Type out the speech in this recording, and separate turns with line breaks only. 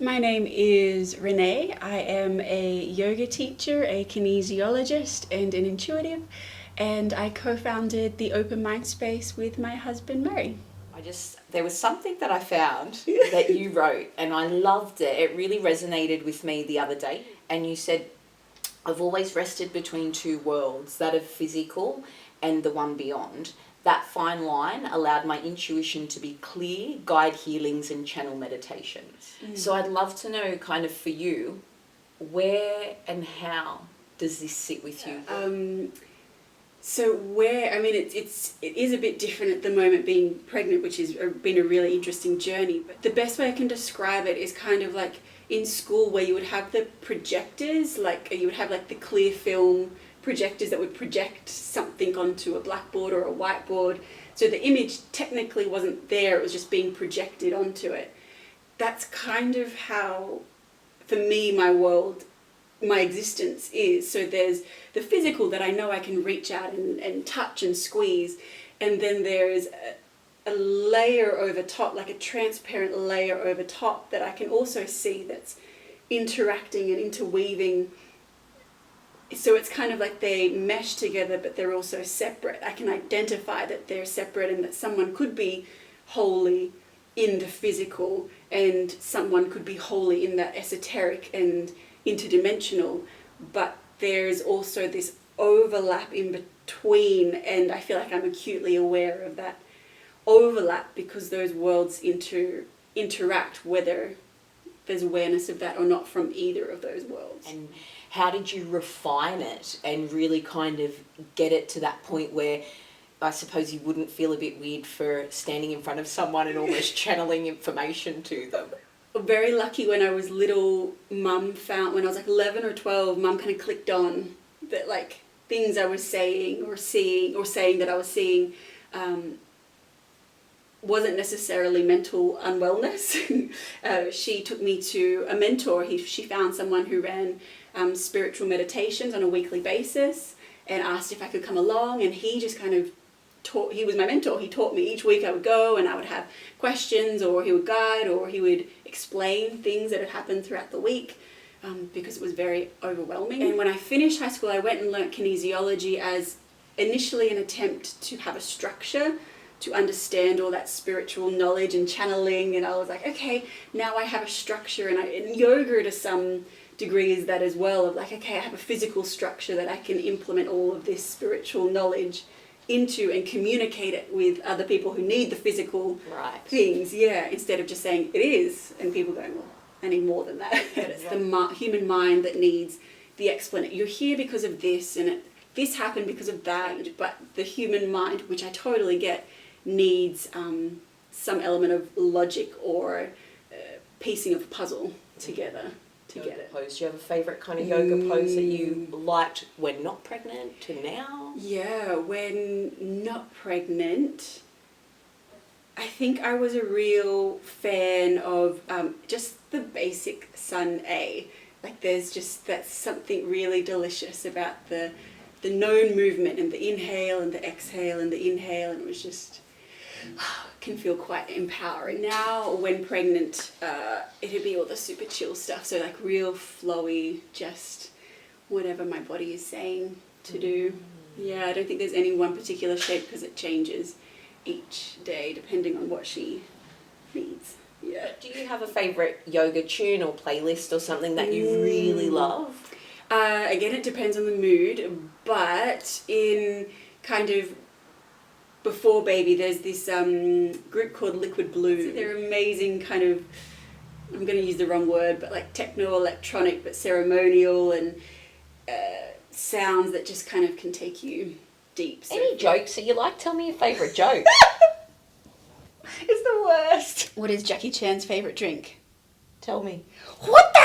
My name is Renee. I am a yoga teacher, a kinesiologist, and an intuitive, and I co-founded the Open Mind Space with my husband Murray.
There was something that I found that you wrote and I loved it. It really resonated with me the other day. And you said, I've always rested between two worlds, that of physical and the one beyond. That fine line allowed my intuition to be clear, guide healings and channel meditations. So I'd love to know kind of for you, where and how does this sit with you?
It is a bit different at the moment being pregnant, which has been a really interesting journey. But the best way I can describe it is kind of like in school where you would have the projectors, like you would have like the clear film projectors that would project something onto a blackboard or a whiteboard. So the image technically wasn't there, it was just being projected onto it. That's kind of how, for me, my existence is. So there's the physical that I know I can reach out and touch and squeeze, and then there's a layer over top, like a transparent layer over top that I can also see that's interacting and interweaving. So it's kind of like they mesh together, but they're also separate. I can identify that they're separate and that someone could be wholly in the physical and someone could be wholly in the esoteric and interdimensional, but there's also this overlap in between, and I feel like I'm acutely aware of that overlap because those worlds interact, whether there's awareness of that or not from either of those worlds.
And how did you refine it and really kind of get it to that point where I suppose you wouldn't feel a bit weird for standing in front of someone and almost channeling information to them?
Very lucky when I was little, Mum found, when I was like 11 or 12, Mum kind of clicked on that like things I was saying or seeing or saying that I was seeing wasn't necessarily mental unwellness. She took me to a mentor. She found someone who ran spiritual meditations on a weekly basis and asked if I could come along, and he just kind of taught. He was my mentor. He taught me. Each week I would go and I would have questions, or he would guide, or he would explain things that had happened throughout the week, because it was very overwhelming. And when I finished high school, I went and learnt kinesiology as initially an attempt to have a structure to understand all that spiritual knowledge and channeling, and I was like, okay, now I have a structure, and yoga to some degree is that as well, of like, okay, I have a physical structure that I can implement all of this spiritual knowledge into and communicate it with other people who need the physical things, instead of just saying it is, and people going, well, I need more than that. It's the human mind that needs the explanation. You're here because of this, and this happened because of that, but the human mind, which I totally get, needs some element of logic or piecing of a puzzle together to get it.
Pose. Do you have a favourite kind of yoga pose that you liked when not pregnant to now?
Yeah, when not pregnant, I think I was a real fan of just the basic sun A. Like that's something really delicious about the known movement and the inhale and the exhale and the inhale, and it was just can feel quite empowering. Now when pregnant, it'd be all the super chill stuff, so like real flowy, just whatever my body is saying to do. Yeah, I don't think there's any one particular shape because it changes each day depending on what she needs. Yeah.
Do you have a favourite yoga tune or playlist or something that you really love?
Again, it depends on the mood, but in kind of before baby, there's this group called Liquid Blue. So they're amazing kind of, I'm going to use the wrong word, but like techno-electronic but ceremonial, and sounds that just kind of can take you deep. So
any jokes that you like? Tell me your favourite joke.
It's the worst. What is Jackie Chan's favourite drink?
Tell me.
What the?